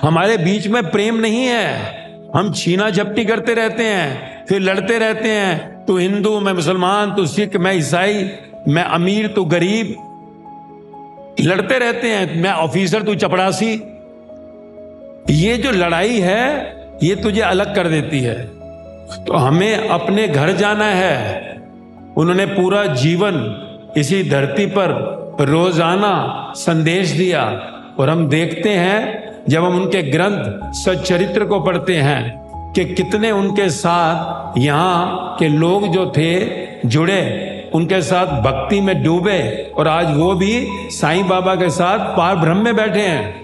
हमारे बीच में प्रेम नहीं है। हम छीना झपटी करते रहते हैं, फिर लड़ते रहते हैं, तू हिंदू मैं मुसलमान, तू सिख मैं ईसाई, मैं अमीर तू गरीब, लड़ते रहते हैं, मैं ऑफिसर तू चपरासी। ये जो लड़ाई है ये तुझे अलग कर देती है। तो हमें अपने घर जाना है। उन्होंने पूरा जीवन इसी धरती पर रोजाना संदेश दिया, और हम देखते हैं जब हम उनके ग्रंथ सच्चरित्र को पढ़ते हैं कि कितने उनके साथ यहाँ के लोग जो थे जुड़े, उनके साथ भक्ति में डूबे, और आज वो भी साईं बाबा के साथ पार ब्रह्म में बैठे हैं।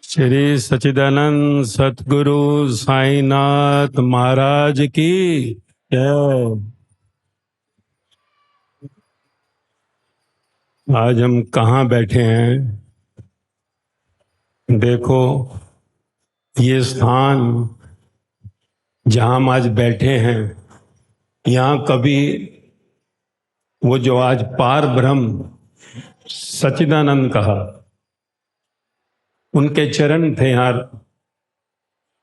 श्री सच्चिदानंद सतगुरु साईनाथ महाराज की जय। आज हम कहाँ बैठे हैं? देखो, ये स्थान जहाँ हम आज बैठे हैं, यहाँ कभी वो जो आज पार ब्रह्म सच्चिदानंद कहा, उनके चरण थे यार।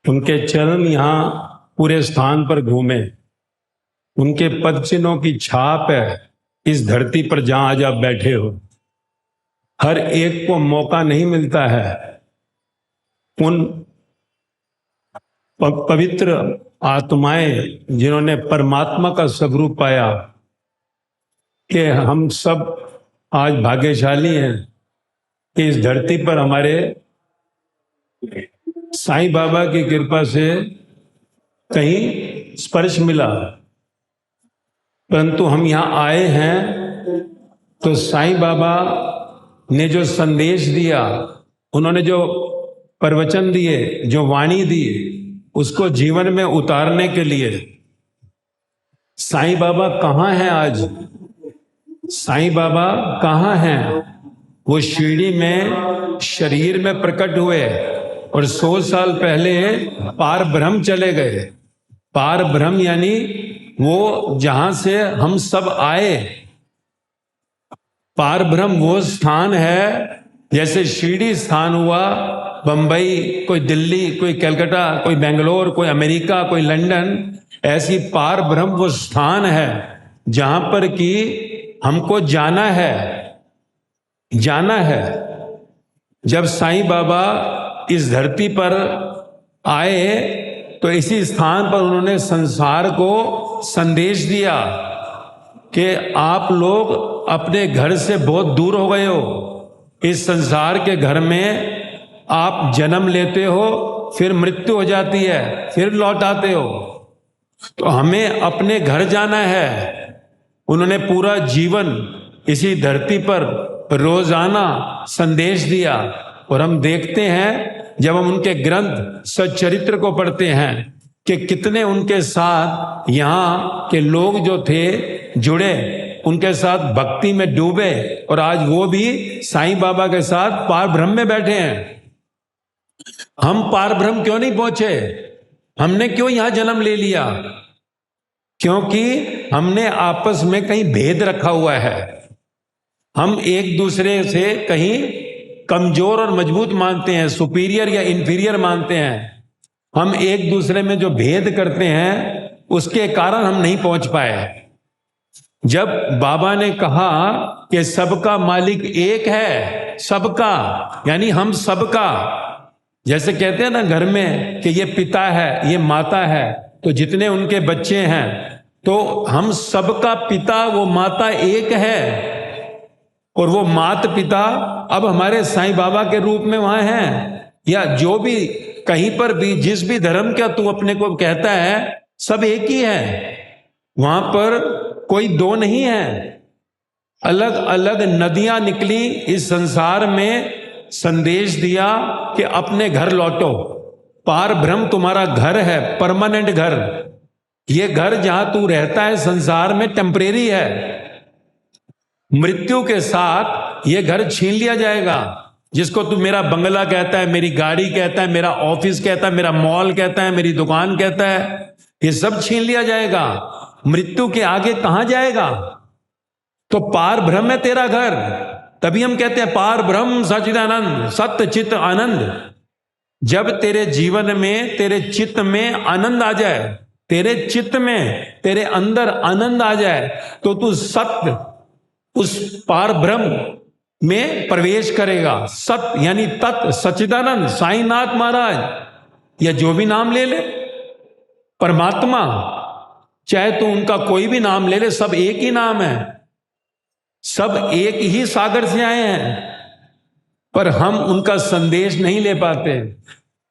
उनके चरण यहाँ पूरे स्थान पर घूमे, उनके पद चिन्हों की छाप है इस धरती पर जहां आज आप बैठे हो। हर एक को मौका नहीं मिलता है उन पवित्र आत्माएं जिन्होंने परमात्मा का स्वरूप पाया, कि हम सब आज भाग्यशाली हैं कि इस धरती पर हमारे साईं बाबा की कृपा से कहीं स्पर्श मिला। परंतु हम यहाँ आए हैं तो साईं बाबा ने जो संदेश दिया, उन्होंने जो प्रवचन दिए, जो वाणी दी, उसको जीवन में उतारने के लिए। साईं बाबा कहाँ हैं आज? साईं बाबा कहाँ हैं? वो शिरडी में शरीर में प्रकट हुए और 100 साल पहले पार ब्रह्म चले गए। पार ब्रह्म यानी वो जहां से हम सब आए। पार ब्रह्म वो स्थान है, जैसे शिरडी स्थान हुआ बंबई, कोई दिल्ली, कोई कलकत्ता, कोई बेंगलोर, कोई अमेरिका, कोई लंदन, ऐसी पार ब्रह्म वो स्थान है जहां पर कि हमको जाना है। जाना है। जब साईं बाबा इस धरती पर आए तो इसी स्थान पर उन्होंने संसार को संदेश दिया कि आप लोग अपने घर से बहुत दूर हो गए हो। इस संसार के घर में आप जन्म लेते हो, फिर मृत्यु हो जाती है, फिर लौट आते हो। तो हमें अपने घर जाना है। उन्होंने पूरा जीवन इसी धरती पर रोजाना संदेश दिया, और हम देखते हैं जब हम उनके ग्रंथ सच्चरित्र को पढ़ते हैं कि कितने उनके साथ यहाँ के लोग जो थे जुड़े, उनके साथ भक्ति में डूबे, और आज वो भी साईं बाबा के साथ पार ब्रह्म में बैठे हैं। हम पार ब्रह्म क्यों नहीं पहुंचे? हमने क्यों यहां जन्म ले लिया? क्योंकि हमने आपस में कहीं भेद रखा हुआ है। हम एक दूसरे से कहीं कमजोर और मजबूत मानते हैं, सुपीरियर या इंफीरियर मानते हैं। हम एक दूसरे में जो भेद करते हैं उसके कारण हम नहीं पहुंच पाए। जब बाबा ने कहा कि सबका मालिक एक है, सबका यानी हम सबका, जैसे कहते हैं ना घर में कि ये पिता है, ये माता है, तो जितने उनके बच्चे हैं, तो हम सबका पिता वो माता एक है। और वो माता पिता अब हमारे साईं बाबा के रूप में वहां हैं, या जो भी कहीं पर भी जिस भी धर्म का तू अपने को कहता है, सब एक ही है। वहां पर कोई दो नहीं है। अलग अलग नदियां निकली इस संसार में, संदेश दिया कि अपने घर लौटो। पार ब्रह्म तुम्हारा घर है, परमानेंट घर। ये घर जहां तू रहता है संसार में टेम्परेरी है। मृत्यु के साथ ये घर छीन लिया जाएगा। जिसको तू मेरा बंगला कहता है, मेरी गाड़ी कहता है, मेरा ऑफिस कहता है, मेरा मॉल कहता है, मेरी दुकान कहता है, ये सब छीन लिया जाएगा। मृत्यु के आगे कहां जाएगा? तो पार ब्रह्म है तेरा घर। तभी हम कहते हैं पार ब्रह्म सच्चिदानंद, सत्य चित्त आनंद। जब तेरे जीवन में, तेरे चित्त में आनंद आ जाए, तेरे चित्त में, तेरे अंदर आनंद आ जाए, तो तू सत्य, उस पार ब्रह्म में प्रवेश करेगा। सत्य यानी तत्व, सच्चिदानंद, साईनाथ महाराज, या जो भी नाम ले ले, परमात्मा, चाहे तू उनका कोई भी नाम ले ले, सब एक ही नाम है। सब एक ही सागर से आए हैं, पर हम उनका संदेश नहीं ले पाते।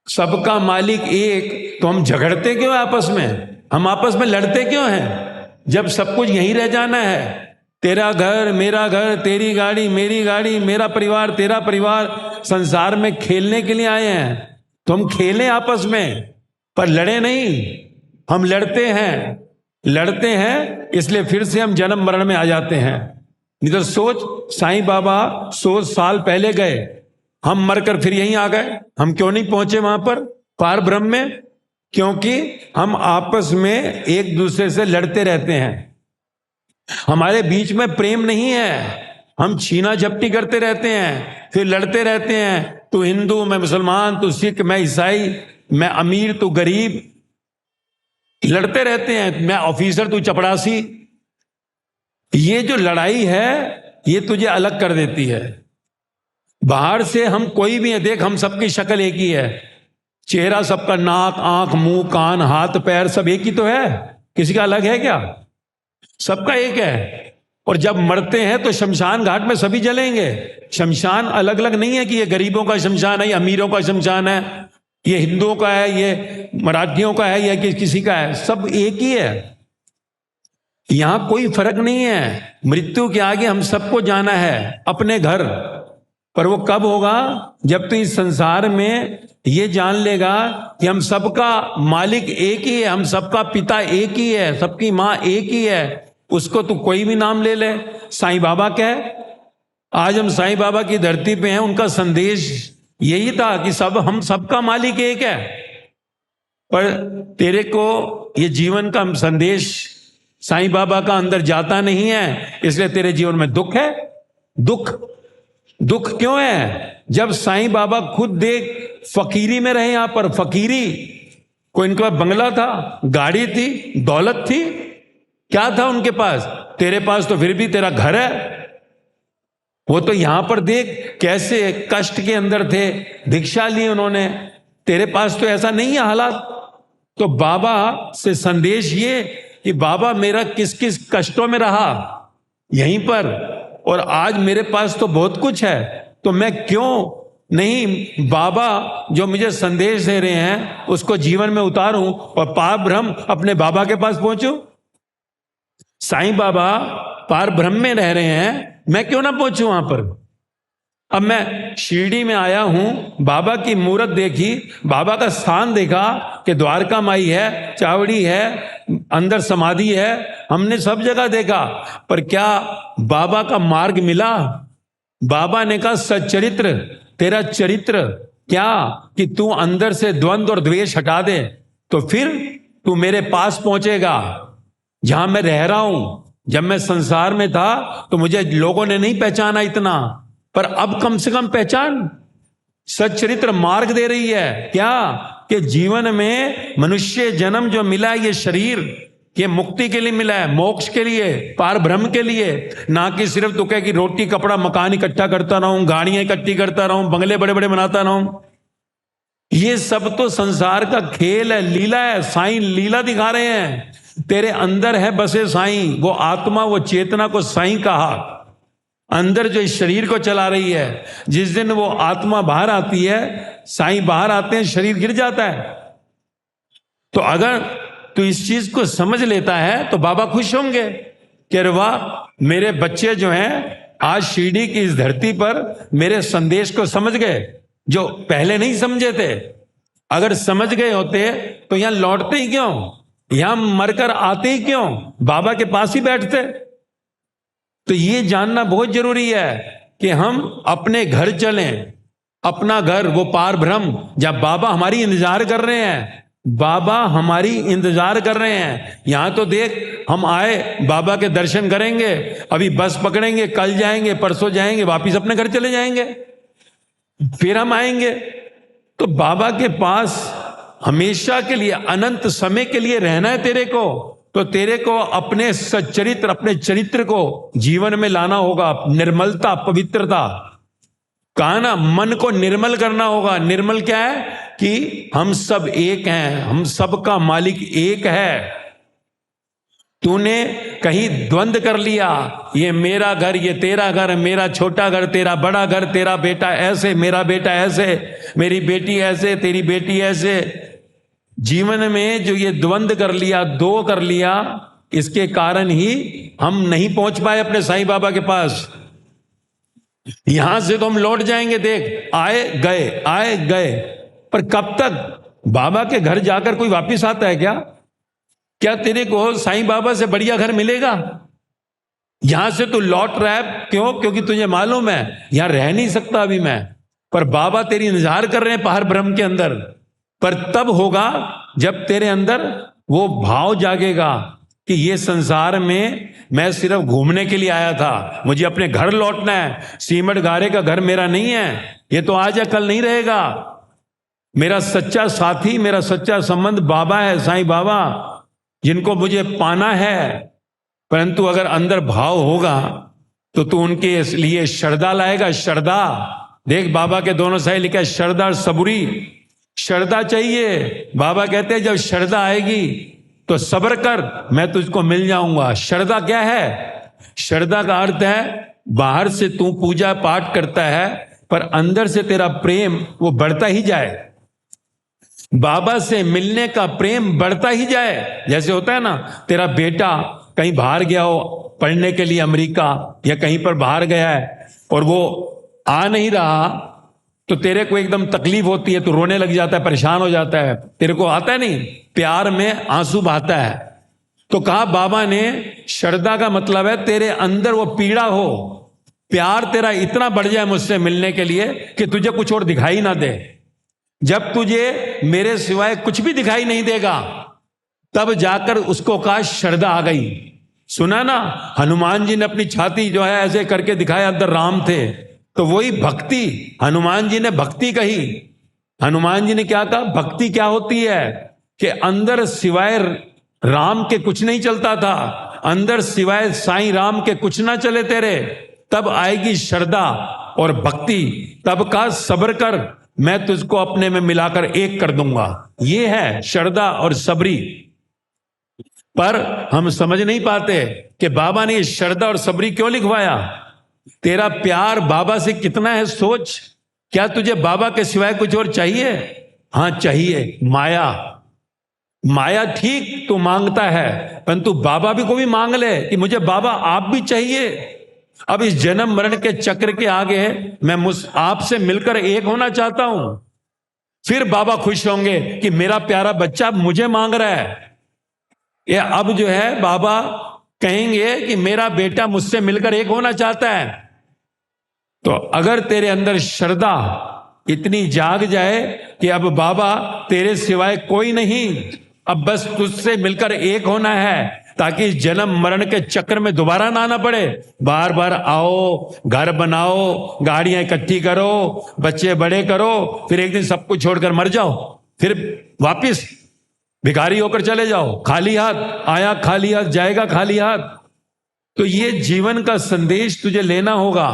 सबका मालिक एक, तो हम झगड़ते क्यों आपस में? हम आपस में लड़ते क्यों हैं? जब सब कुछ यहीं रह जाना है। तेरा घर मेरा घर, तेरी गाड़ी मेरी गाड़ी, मेरा परिवार तेरा परिवार, संसार में खेलने के लिए आए हैं। तो हम खेलें आपस में, पर लड़े नहीं। हम लड़ते हैं इसलिए फिर से हम जन्म मरण में आ जाते हैं। नहीं तो सोच, साईं बाबा 100 साल पहले गए, हम मरकर फिर यहीं आ गए। हम क्यों नहीं पहुंचे वहां पर पार ब्रह्म में? क्योंकि हम आपस में एक दूसरे से लड़ते रहते हैं। हमारे बीच में प्रेम नहीं है। हम छीना झपटी करते रहते हैं, फिर लड़ते रहते हैं। तू हिंदू, मैं मुसलमान, तू सिख, मैं ईसाई, मैं अमीर, तू गरीब, लड़ते रहते हैं। मैं ऑफिसर, तू चपरासी। ये जो लड़ाई है, ये तुझे अलग कर देती है। बाहर से हम कोई भी है, देख हम सबकी शक्ल एक ही है, चेहरा सबका, नाक, आंख, मुंह, कान, हाथ, पैर सब एक ही तो है। किसी का अलग है क्या? सबका एक है। और जब मरते हैं तो शमशान घाट में सभी जलेंगे। शमशान अलग अलग नहीं है कि ये गरीबों का शमशान है, ये अमीरों का शमशान है, ये हिंदुओं का है, ये मराठियों का है, या किसी का है। सब एक ही है। यहां कोई फर्क नहीं है। मृत्यु के आगे हम सबको जाना है अपने घर। पर वो कब होगा? जब तू इस संसार में ये जान लेगा कि हम सबका मालिक एक ही है, हम सबका पिता एक ही है, सबकी मां एक ही है। उसको तू कोई भी नाम ले ले, साईं बाबा कह। आज हम साईं बाबा की धरती पे हैं। उनका संदेश यही था कि हम सबका मालिक एक है। पर तेरे को ये जीवन का संदेश साईं बाबा का अंदर जाता नहीं है, इसलिए तेरे जीवन में दुख है। दुख क्यों है? जब साईं बाबा खुद देख फकीरी में रहे, यहां पर फकीरी, कोई इनका बंगला था, गाड़ी थी, दौलत थी, क्या था उनके पास? तेरे पास तो फिर भी तेरा घर है। वो तो यहां पर देख कैसे कष्ट के अंदर थे, भिक्षा ली उन्होंने। तेरे पास तो ऐसा नहीं है हालात। तो बाबा से संदेश ये कि बाबा मेरा किस किस कष्टों में रहा यहीं पर, और आज मेरे पास तो बहुत कुछ है, तो मैं क्यों नहीं बाबा जो मुझे संदेश दे रहे हैं उसको जीवन में उतारूं और पार ब्रह्म अपने बाबा के पास पहुंचूं। साईं बाबा पार ब्रह्म में रह रहे हैं, मैं क्यों ना पहुंचूं वहां पर? अब मैं शिरडी में आया हूं, बाबा की मूर्त देखी, बाबा का स्थान देखा कि द्वारका माई है, चावड़ी है, अंदर समाधि है, हमने सब जगह देखा, पर क्या बाबा का मार्ग मिला? बाबा ने कहा सच्चरित्र, तेरा चरित्र क्या कि तू अंदर से द्वंद्व और द्वेष हटा दे, तो फिर तू मेरे पास पहुंचेगा जहां मैं रह रहा हूं। जब मैं संसार में था तो मुझे लोगों ने नहीं पहचाना इतना, पर अब कम से कम पहचान। सच्चरित्र मार्ग दे रही है क्या कि जीवन में मनुष्य जन्म जो मिला है, ये शरीर, ये मुक्ति के लिए मिला है, मोक्ष के लिए, पार ब्रह्म के लिए, ना कि सिर्फ तो कह कि रोटी कपड़ा मकान इकट्ठा करता रहूं, गाड़ियां इकट्ठी करता रहूं, बंगले बड़े बड़े बनाता रहूं। ये सब तो संसार का खेल है, लीला है। साईं लीला दिखा रहे हैं। तेरे अंदर है बसे साईं, वो आत्मा, वो चेतना को साईं कहा। अंदर जो इस शरीर को चला रही है, जिस दिन वो आत्मा बाहर आती है, साईं बाहर आते हैं, शरीर गिर जाता है। तो अगर तू इस चीज को समझ लेता है तो बाबा खुश होंगे कि अरे वाह, मेरे बच्चे जो हैं आज शिरडी की इस धरती पर मेरे संदेश को समझ गए, जो पहले नहीं समझे थे। अगर समझ गए होते तो यहां लौटते ही क्यों, यहां मरकर आते ही क्यों, बाबा के पास ही बैठते। तो ये जानना बहुत जरूरी है कि हम अपने घर चलें, अपना घर, वो पार ब्रह्म, जब बाबा हमारी इंतजार कर रहे हैं, बाबा हमारी इंतजार कर रहे हैं। यहां तो देख, हम आए, बाबा के दर्शन करेंगे, अभी बस पकड़ेंगे, कल जाएंगे, परसों जाएंगे, वापिस अपने घर चले जाएंगे, फिर हम आएंगे। तो बाबा के पास हमेशा के लिए, अनंत समय के लिए रहना है तेरे को, तो तेरे को अपने सच्चरित्र, अपने चरित्र को जीवन में लाना होगा। निर्मलता, पवित्रता, कहा ना, मन को निर्मल करना होगा। निर्मल क्या है? कि हम सब एक हैं, हम सबका मालिक एक है। तूने कहीं द्वंद कर लिया, ये मेरा घर, ये तेरा घर, मेरा छोटा घर, तेरा बड़ा घर, तेरा बेटा ऐसे, मेरा बेटा ऐसे, मेरी बेटी ऐसे, तेरी बेटी ऐसे। जीवन में जो ये द्वंद कर लिया, दो कर लिया, इसके कारण ही हम नहीं पहुंच पाए अपने साईं बाबा के पास। यहां से तो हम लौट जाएंगे, देख, आए गए, आए गए, पर कब तक? बाबा के घर जाकर कोई वापिस आता है क्या? क्या तेरे को साईं बाबा से बढ़िया घर मिलेगा? यहां से तू लौट रहा है, क्यों? क्योंकि तुझे मालूम है यहां रह नहीं सकता अभी मैं, पर बाबा तेरी इंतजार कर रहे हैं पार ब्रह्म के अंदर। पर तब होगा जब तेरे अंदर वो भाव जागेगा कि ये संसार में मैं सिर्फ घूमने के लिए आया था, मुझे अपने घर लौटना है। सीमट गारे का घर मेरा नहीं है, ये तो आज या कल नहीं रहेगा। मेरा सच्चा साथी, मेरा सच्चा संबंध बाबा है, साईं बाबा, जिनको मुझे पाना है। परंतु अगर अंदर भाव होगा तो तू उनके लिए श्रद्धा लाएगा। श्रद्धा, देख बाबा के दोनों साइड लिखा है श्रद्धा और सबूरी। श्रद्धा चाहिए। बाबा कहते हैं जब श्रद्धा आएगी तो सब्र कर, मैं तुझको मिल जाऊंगा। श्रद्धा क्या है? श्रद्धा का अर्थ है बाहर से तू पूजा पाठ करता है, पर अंदर से तेरा प्रेम वो बढ़ता ही जाए, बाबा से मिलने का प्रेम बढ़ता ही जाए। जैसे होता है ना, तेरा बेटा कहीं बाहर गया हो पढ़ने के लिए, अमेरिका या कहीं पर बाहर गया है, और वो आ नहीं रहा, तो तेरे को एकदम तकलीफ होती है, तो रोने लग जाता है, परेशान हो जाता है। तेरे को आता है नहीं, प्यार में आंसू बहाता है। तो कहा बाबा ने, श्रद्धा का मतलब है तेरे अंदर वो पीड़ा हो, प्यार तेरा इतना बढ़ जाए मुझसे मिलने के लिए कि तुझे कुछ और दिखाई ना दे। जब तुझे मेरे सिवाय कुछ भी दिखाई नहीं देगा, तब जाकर उसको कहा श्रद्धा आ गई। सुना ना, हनुमान जी ने अपनी छाती जो है ऐसे करके दिखाया, अंदर राम थे, तो वही भक्ति, हनुमान जी ने भक्ति कही। हनुमान जी ने क्या कहा? भक्ति क्या होती है कि अंदर सिवाय राम के कुछ नहीं चलता था, अंदर सिवाय साईं राम के कुछ ना चले तेरे, तब आएगी श्रद्धा और भक्ति। तब का सब्र कर, मैं तुझको अपने में मिलाकर एक कर दूंगा। ये है श्रद्धा और सबरी। पर हम समझ नहीं पाते कि बाबा ने श्रद्धा और सबरी क्यों लिखवाया। तेरा प्यार बाबा से कितना है सोच। क्या तुझे बाबा के सिवाय कुछ और चाहिए? हां चाहिए, माया। माया ठीक तू मांगता है, परंतु बाबा भी को भी मांग ले कि मुझे बाबा आप भी चाहिए। अब इस जन्म मरण के चक्र के आगे मैं आपसे मिलकर एक होना चाहता हूं। फिर बाबा खुश होंगे कि मेरा प्यारा बच्चा मुझे मांग रहा है। ये अब जो है बाबा कहेंगे कि मेरा बेटा मुझसे मिलकर एक होना चाहता है। तो अगर तेरे अंदर श्रद्धा इतनी जाग जाए कि अब बाबा तेरे सिवाय कोई नहीं, अब बस तुझसे मिलकर एक होना है, ताकि इस जन्म मरण के चक्कर में दोबारा ना आना पड़े। बार बार आओ, घर बनाओ, गाड़ियां इकट्ठी करो, बच्चे बड़े करो, फिर एक दिन सब कुछ छोड़कर मर जाओ, फिर वापिस भिखारी होकर चले जाओ, खाली हाथ आया, खाली हाथ जाएगा, खाली हाथ। तो ये जीवन का संदेश तुझे लेना होगा।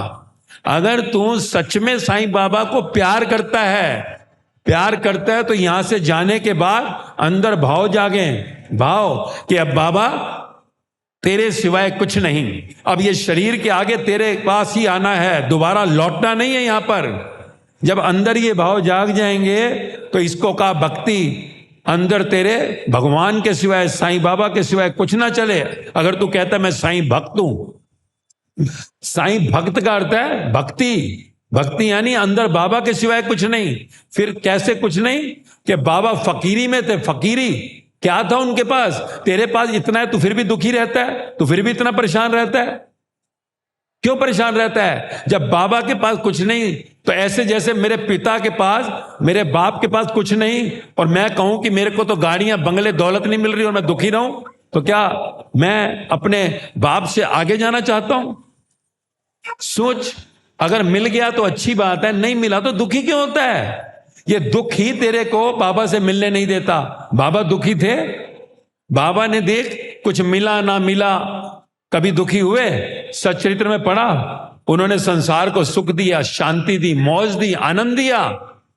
अगर तू सच में साईं बाबा को प्यार करता है तो यहां से जाने के बाद अंदर भाव जागे, भाव कि अब बाबा तेरे सिवाय कुछ नहीं, अब ये शरीर के आगे तेरे पास ही आना है, दोबारा लौटना नहीं है यहां पर। जब अंदर ये भाव जाग जाएंगे तो इसको कहा भक्ति। अंदर तेरे भगवान के सिवाय, साईं बाबा के सिवाय कुछ ना चले। अगर तू कहता मैं साईं भक्त हूं, साईं भक्त का अर्थ है भक्ति। भक्ति यानी अंदर बाबा के सिवाय कुछ नहीं। फिर कैसे कुछ नहीं? कि बाबा फकीरी में थे। फकीरी क्या था उनके पास? तेरे पास इतना है तो फिर भी दुखी रहता है, तो फिर भी इतना परेशान रहता है। क्यों परेशान रहता है? जब बाबा के पास कुछ नहीं, तो ऐसे जैसे मेरे पिता के पास, मेरे बाप के पास कुछ नहीं, और मैं कहूं कि मेरे को तो गाड़ियां, बंगले, दौलत नहीं मिल रही और मैं दुखी रहूं, तो क्या मैं अपने बाप से आगे जाना चाहता हूं? सोच, अगर मिल गया तो अच्छी बात है, नहीं मिला तो दुखी क्यों होता है? ये दुख ही तेरे को बाबा से मिलने नहीं देता। बाबा दुखी थे, बाबा ने देख कुछ मिला ना मिला कभी दुखी हुए? सच्चरित्र में पढ़ा, उन्होंने संसार को सुख दिया, शांति दी, मौज दी, आनंद दिया,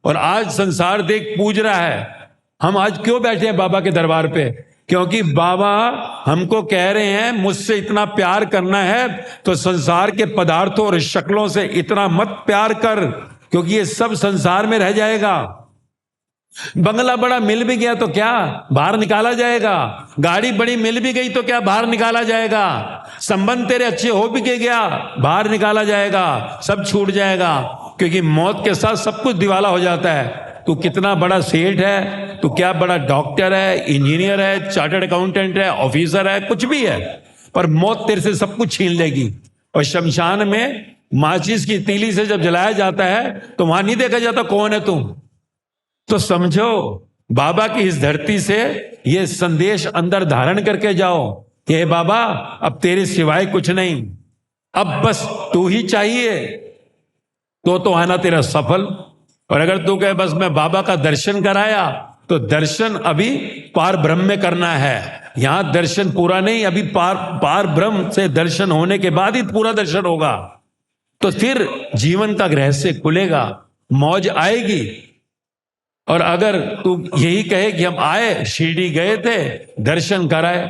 और आज संसार देख पूज रहा है। हम आज क्यों बैठे हैं बाबा के दरबार पे? क्योंकि बाबा हमको कह रहे हैं मुझसे इतना प्यार करना है तो संसार के पदार्थों और शक्लों से इतना मत प्यार कर, क्योंकि ये सब संसार में रह जाएगा। बंगला बड़ा मिल भी गया तो क्या बाहर निकाला जाएगा? गाड़ी बड़ी मिल भी गई तो क्या बाहर निकाला जाएगा? संबंध तेरे अच्छे हो भी गया, बाहर निकाला जाएगा, सब छूट जाएगा, क्योंकि मौत के साथ सब कुछ दिवाला हो जाता है। तू कितना बड़ा सेठ है, तू क्या बड़ा डॉक्टर है, इंजीनियर है, चार्टर्ड अकाउंटेंट है, ऑफिसर है, कुछ भी है, पर मौत तेरे से सब कुछ छीन लेगी। और शमशान में माचिस की तीली से जब जलाया जाता है तो वहां नहीं देखा जाता कौन है तुम। तो समझो, बाबा की इस धरती से ये संदेश अंदर धारण करके जाओ कि हे बाबा, अब तेरे सिवाय कुछ नहीं, अब बस तू ही चाहिए, तो आना तेरा सफल। और अगर तू कहे बस मैं बाबा का दर्शन कराया, तो दर्शन अभी पार ब्रह्म में करना है, यहां दर्शन पूरा नहीं, अभी पार ब्रह्म से दर्शन होने के बाद ही पूरा दर्शन होगा। तो फिर जीवन का रहस्य खुलेगा, मौज आएगी। और अगर तू यही कहे कि हम आए, शिरडी गए थे, दर्शन कराए,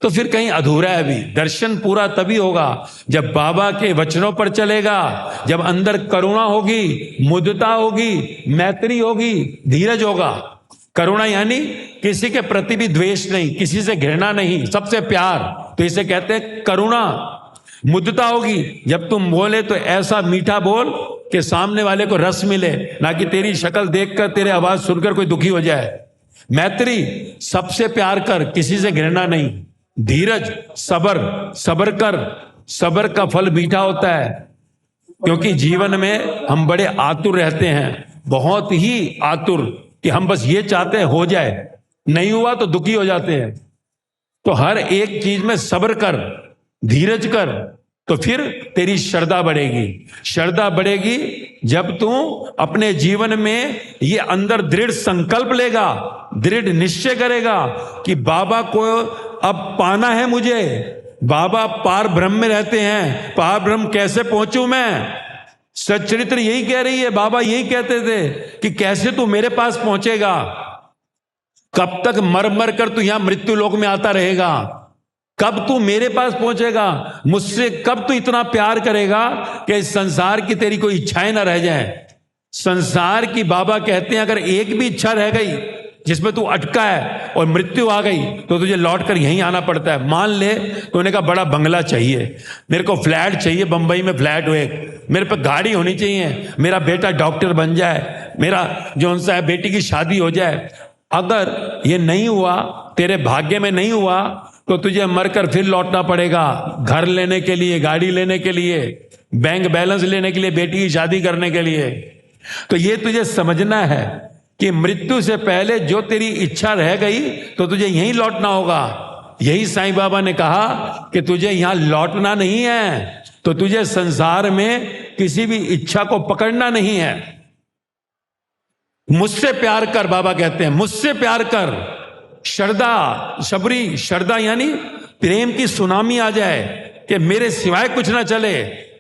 तो फिर कहीं अधूरा है। अभी दर्शन पूरा तभी होगा जब बाबा के वचनों पर चलेगा, जब अंदर करुणा होगी, मुदिता होगी, मैत्री होगी, धीरज होगा। करुणा यानी किसी के प्रति भी द्वेष नहीं, किसी से घृणा नहीं, सबसे प्यार, तो इसे कहते हैं करुणा। मुदिता होगी, जब तुम बोले तो ऐसा मीठा बोल कि सामने वाले को रस मिले, ना कि तेरी शक्ल देखकर, तेरे आवाज सुनकर कोई दुखी हो जाए। मैत्री, सबसे प्यार कर, किसी से घृणा नहीं। धीरज, सबर कर, सबर का फल मीठा होता है, क्योंकि जीवन में हम बड़े आतुर रहते हैं, बहुत ही आतुर, कि हम बस ये चाहते हैं हो जाए, नहीं हुआ तो दुखी हो जाते हैं। तो हर एक चीज में सब्र कर, धीरज कर, तो फिर तेरी श्रद्धा बढ़ेगी। श्रद्धा बढ़ेगी जब तू अपने जीवन में ये अंदर दृढ़ संकल्प लेगा, दृढ़ निश्चय करेगा कि बाबा को अब पाना है मुझे। बाबा पार ब्रह्म में रहते हैं, पार ब्रह्म कैसे पहुंचूं मैं? सच्चरित्र यही कह रही है, बाबा यही कहते थे कि कैसे तू मेरे पास पहुंचेगा? कब तक मर मर कर तू यहां मृत्यु लोक में आता रहेगा? कब तू मेरे पास पहुंचेगा? मुझसे कब तू इतना प्यार करेगा कि इस संसार की तेरी कोई इच्छाएं ना रह जाएं? संसार की, बाबा कहते हैं, अगर एक भी इच्छा रह गई जिसमें तू अटका है और मृत्यु आ गई तो तुझे लौट कर यहीं आना पड़ता है। मान ले तूने कहा बड़ा बंगला चाहिए, मेरे को फ्लैट चाहिए, बंबई में फ्लैट हुए, मेरे पे गाड़ी होनी चाहिए, मेरा बेटा डॉक्टर बन जाए, मेरा जो उनसा है बेटी की शादी हो जाए। अगर ये नहीं हुआ, तेरे भाग्य में नहीं हुआ, तो तुझे मरकर फिर लौटना पड़ेगा, घर लेने के लिए, गाड़ी लेने के लिए, बैंक बैलेंस लेने के लिए, बेटी की शादी करने के लिए। तो ये तुझे समझना है कि मृत्यु से पहले जो तेरी इच्छा रह गई तो तुझे यहीं लौटना होगा। यही साईं बाबा ने कहा कि तुझे यहां लौटना नहीं है, तो तुझे संसार में किसी भी इच्छा को पकड़ना नहीं है। मुझसे प्यार कर, बाबा कहते हैं, मुझसे प्यार कर। श्रद्धा, शबरी, श्रद्धा यानी प्रेम की सुनामी आ जाए कि मेरे सिवाय कुछ ना चले।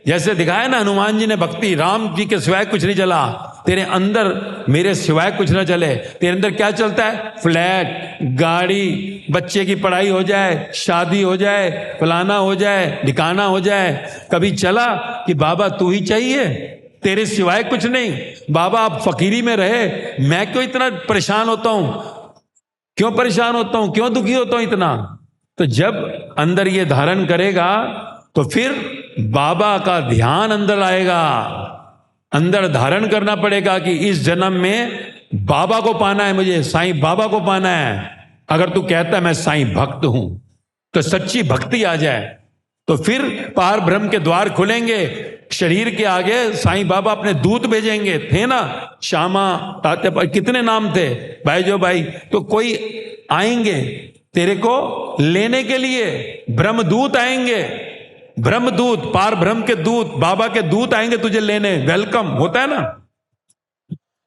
जैसे दिखाया ना हनुमान जी ने भक्ति, राम जी के सिवाय कुछ नहीं चला, तेरे अंदर मेरे सिवाय कुछ ना चले। तेरे अंदर क्या चलता है? फ्लैट, गाड़ी, बच्चे की पढ़ाई हो जाए, शादी हो जाए, फलाना हो जाए, ढिकाना हो जाए। कभी चला कि बाबा तू ही चाहिए, तेरे सिवाय कुछ नहीं? बाबा आप फकीरी में रहे, मैं क्यों इतना परेशान होता हूं? क्यों परेशान होता हूं? क्यों दुखी होता हूं इतना? तो जब अंदर ये धारण करेगा तो फिर बाबा का ध्यान अंदर आएगा। अंदर धारण करना पड़ेगा कि इस जन्म में बाबा को पाना है, मुझे साईं बाबा को पाना है। अगर तू कहता है मैं साईं भक्त हूं, तो सच्ची भक्ति आ जाए। तो फिर पार ब्रह्म के द्वार खुलेंगे। शरीर के आगे साईं बाबा अपने दूत भेजेंगे। थे ना श्यामा, ताते पर कितने नाम थे भाई जो भाई, तो कोई आएंगे तेरे को लेने के लिए, ब्रह्मदूत आएंगे, ब्रह्मदूत, पार ब्रह्म के दूत, बाबा के दूत आएंगे तुझे लेने। वेलकम होता है ना।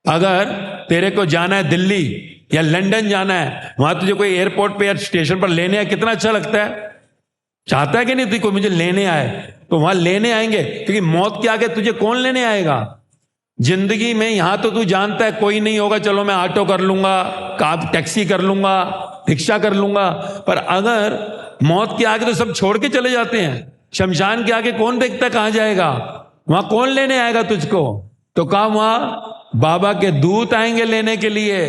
अगर तेरे को जाना है दिल्ली या लंदन जाना है, वहां तुझे कोई एयरपोर्ट पे या स्टेशन पर लेने आए, कितना अच्छा लगता है। चाहता है कि नहीं कोई मुझे लेने आए, तो वहां लेने आएंगे, क्योंकि मौत के आगे तुझे कौन लेने आएगा। जिंदगी में यहां तो तू जानता है कोई नहीं होगा, चलो मैं ऑटो कर लूंगा, कार टैक्सी कर लूंगा, रिक्शा कर लूंगा, पर अगर मौत के आगे तो सब छोड़ के चले जाते हैं। शमशान के आगे कौन देखता है कहां जाएगा, वहां कौन लेने आएगा तुझको। तो कहा वहां बाबा के दूत आएंगे लेने के लिए।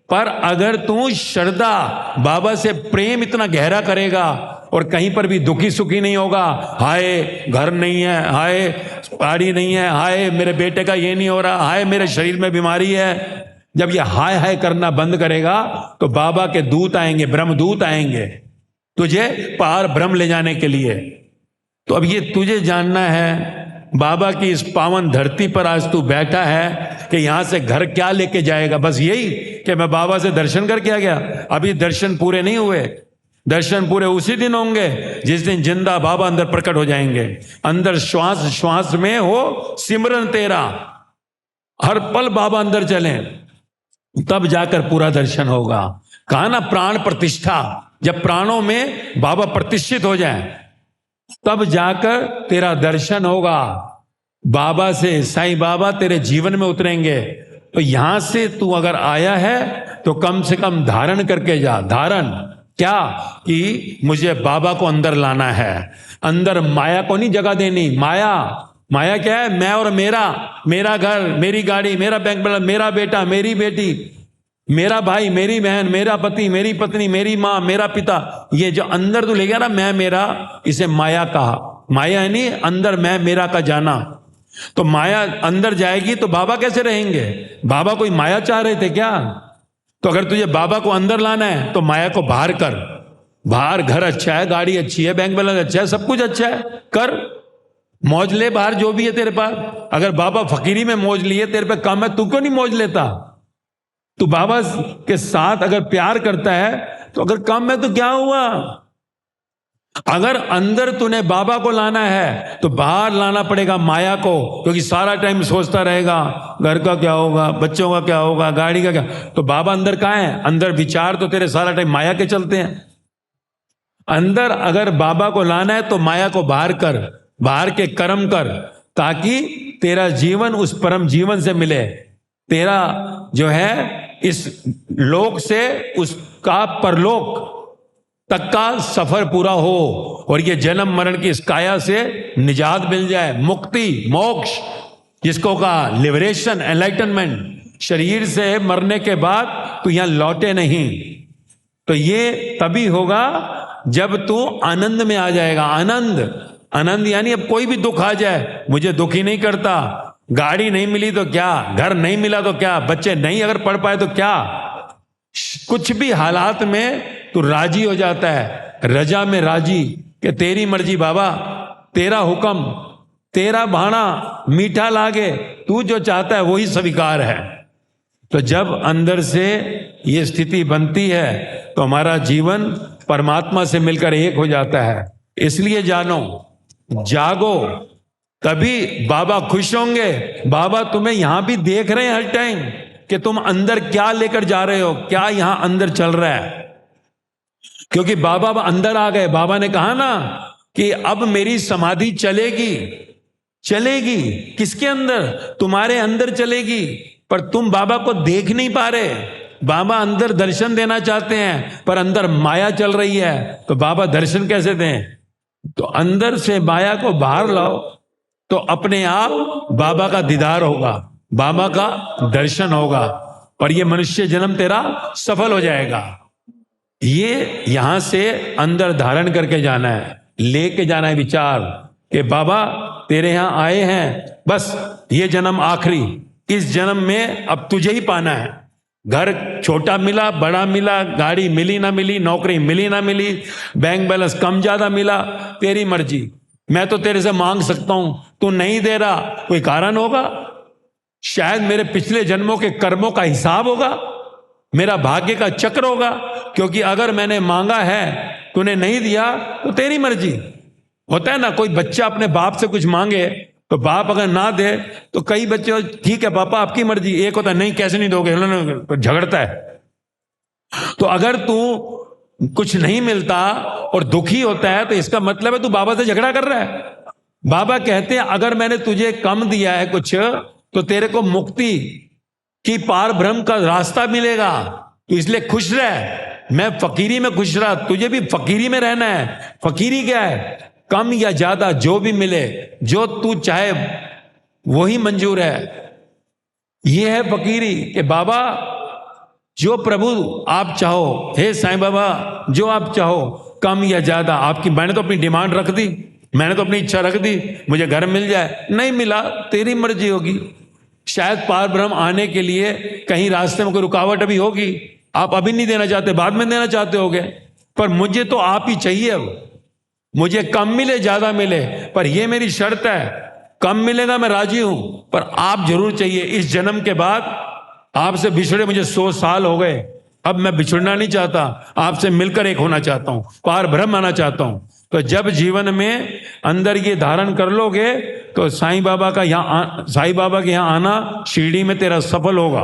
पर अगर तू श्रद्धा, बाबा से प्रेम इतना गहरा करेगा और कहीं पर भी दुखी सुखी नहीं होगा, हाय घर नहीं है, हाय गाड़ी नहीं है, हाय मेरे बेटे का ये नहीं हो रहा, हाय मेरे शरीर में बीमारी है, जब ये हाय हाय करना बंद करेगा तो बाबा के दूत आएंगे, ब्रह्मदूत आएंगे तुझे पार ब्रह्म ले जाने के लिए। तो अब ये तुझे जानना है, बाबा की इस पावन धरती पर आज तू बैठा है कि यहां से घर क्या लेके जाएगा। बस यही कि मैं बाबा से दर्शन करके आ गया। अभी दर्शन पूरे नहीं हुए। दर्शन पूरे उसी दिन होंगे जिस दिन जिंदा बाबा अंदर प्रकट हो जाएंगे। अंदर श्वास श्वास में हो सिमरन तेरा, हर पल बाबा अंदर चले, तब जाकर पूरा दर्शन होगा। कहा ना प्राण प्रतिष्ठा, जब प्राणों में बाबा प्रतिष्ठित हो जाए तब जाकर तेरा दर्शन होगा। बाबा से, साईं बाबा तेरे जीवन में उतरेंगे। तो यहां से तू अगर आया है तो कम से कम धारण करके जा। धारण क्या, कि मुझे बाबा को अंदर लाना है। अंदर माया को नहीं जगह देनी। माया, माया क्या है, मैं और मेरा, मेरा घर, मेरी गाड़ी, मेरा बैंक बैलेंस, मेरा बेटा, मेरी बेटी, मेरा भाई, मेरी बहन, मेरा पति, मेरी पत्नी, मेरी माँ, मेरा पिता, ये जो अंदर तू ले गया ना मैं मेरा, इसे माया कहा। माया है नहीं, अंदर मैं मेरा का जाना। तो माया अंदर जाएगी तो बाबा कैसे रहेंगे। बाबा कोई माया चाह रहे थे क्या। तो अगर तुझे बाबा को अंदर लाना है तो माया को बाहर कर। बाहर घर अच्छा है, गाड़ी अच्छी है, बैंक बैलेंस अच्छा है, सब कुछ अच्छा है, कर मौज ले बाहर जो भी है तेरे पास। अगर बाबा फकीरी में मौज लिए, तेरे पे कम है, तू क्यों नहीं मौज लेता। तू बाबा के साथ अगर प्यार करता है तो अगर कम है तो क्या हुआ। अगर अंदर तूने बाबा को लाना है तो बाहर लाना पड़ेगा माया को, क्योंकि सारा टाइम सोचता रहेगा घर का क्या होगा, बच्चों का क्या होगा, गाड़ी का क्या। तो बाबा अंदर कहाँ है, अंदर विचार तो तेरे सारा टाइम माया के चलते हैं। अंदर अगर बाबा को लाना है तो माया को बाहर कर, बाहर के कर्म कर, ताकि तेरा जीवन उस परम जीवन से मिले। तेरा जो है इस लोक से उसका परलोक तक का सफर पूरा हो और ये जन्म मरण की इस काया से निजात मिल जाए, मुक्ति, मोक्ष, जिसको कहा लिबरेशन, एनलाइटनमेंट। शरीर से मरने के बाद तू यहां लौटे नहीं। तो ये तभी होगा जब तू आनंद में आ जाएगा। आनंद, आनंद यानी अब कोई भी दुख आ जाए मुझे दुखी नहीं करता। गाड़ी नहीं मिली तो क्या, घर नहीं मिला तो क्या, बच्चे नहीं अगर पढ़ पाए तो क्या, कुछ भी हालात में तू राजी हो जाता है, रजा में राजी, कि तेरी मर्जी बाबा, तेरा हुक्म, तेरा भाना मीठा लागे, तू जो चाहता है वही स्वीकार है। तो जब अंदर से ये स्थिति बनती है तो हमारा जीवन परमात्मा से मिलकर एक हो जाता है। इसलिए जानो, जागो, तभी बाबा खुश होंगे। बाबा तुम्हें यहां भी देख रहे हैं हर टाइम कि तुम अंदर क्या लेकर जा रहे हो, क्या यहां अंदर चल रहा है। क्योंकि बाबा अंदर आ गए। बाबा ने कहा ना कि अब मेरी समाधि चलेगी। चलेगी किसके अंदर, तुम्हारे अंदर चलेगी, पर तुम बाबा को देख नहीं पा रहे। बाबा अंदर दर्शन देना चाहते हैं पर अंदर माया चल रही है, तो बाबा दर्शन कैसे दें। तो अंदर से माया को बाहर लाओ तो अपने आप बाबा का दीदार होगा, बाबा का दर्शन होगा और ये मनुष्य जन्म तेरा सफल हो जाएगा। ये यहां से अंदर धारण करके जाना है, लेके जाना है विचार कि बाबा तेरे यहां आए हैं, बस ये जन्म आखिरी, इस जन्म में अब तुझे ही पाना है। घर छोटा मिला, बड़ा मिला, गाड़ी मिली ना मिली, नौकरी मिली ना मिली, बैंक बैलेंस कम ज्यादा मिला, तेरी मर्जी। मैं तो तेरे से मांग सकता हूं, तू नहीं दे रहा, कोई कारण होगा, शायद मेरे पिछले जन्मों के कर्मों का हिसाब होगा, मेरा भाग्य का चक्र होगा। क्योंकि अगर मैंने मांगा है, तूने नहीं दिया, तो तेरी मर्जी। होता है ना, कोई बच्चा अपने बाप से कुछ मांगे तो बाप अगर ना दे तो कई बच्चे, ठीक है पापा आपकी मर्जी, एक होता नहीं कैसे नहीं दोगे, तो झगड़ता है। तो अगर तू कुछ नहीं मिलता और दुखी होता है तो इसका मतलब है तू बाबा से झगड़ा कर रहा है। बाबा कहते हैं अगर मैंने तुझे कम दिया है कुछ, तो तेरे को मुक्ति की पार ब्रह्म का रास्ता मिलेगा, तो इसलिए खुश रह। मैं फकीरी में खुश रहा, तुझे भी फकीरी में रहना है। फकीरी क्या है? कम या ज्यादा जो भी मिले, जो तू चाहे वही मंजूर है। यह है फकीरी कि बाबा जो प्रभु आप चाहो, हे साईं बाबा जो आप चाहो, कम या ज्यादा आपकी। मैंने तो अपनी डिमांड रख दी, मैंने तो अपनी इच्छा रख दी, मुझे घर मिल जाए, नहीं मिला तेरी मर्जी होगी। शायद पार ब्रह्म आने के लिए कहीं रास्ते में कोई रुकावट अभी होगी, आप अभी नहीं देना चाहते, बाद में देना चाहते होगे, पर मुझे तो आप ही चाहिए। अब मुझे कम मिले ज्यादा मिले, पर यह मेरी शर्त है, कम मिलेगा मैं राजी हूं, पर आप जरूर चाहिए। इस जन्म के बाद आपसे बिछड़े मुझे 100 साल हो गए, अब मैं बिछड़ना नहीं चाहता, आपसे मिलकर एक होना चाहता हूं, पार ब्रह्म आना चाहता हूं। तो जब जीवन में अंदर ये धारण कर लोगे तो साईं बाबा के यहां आना शिरडी में तेरा सफल होगा।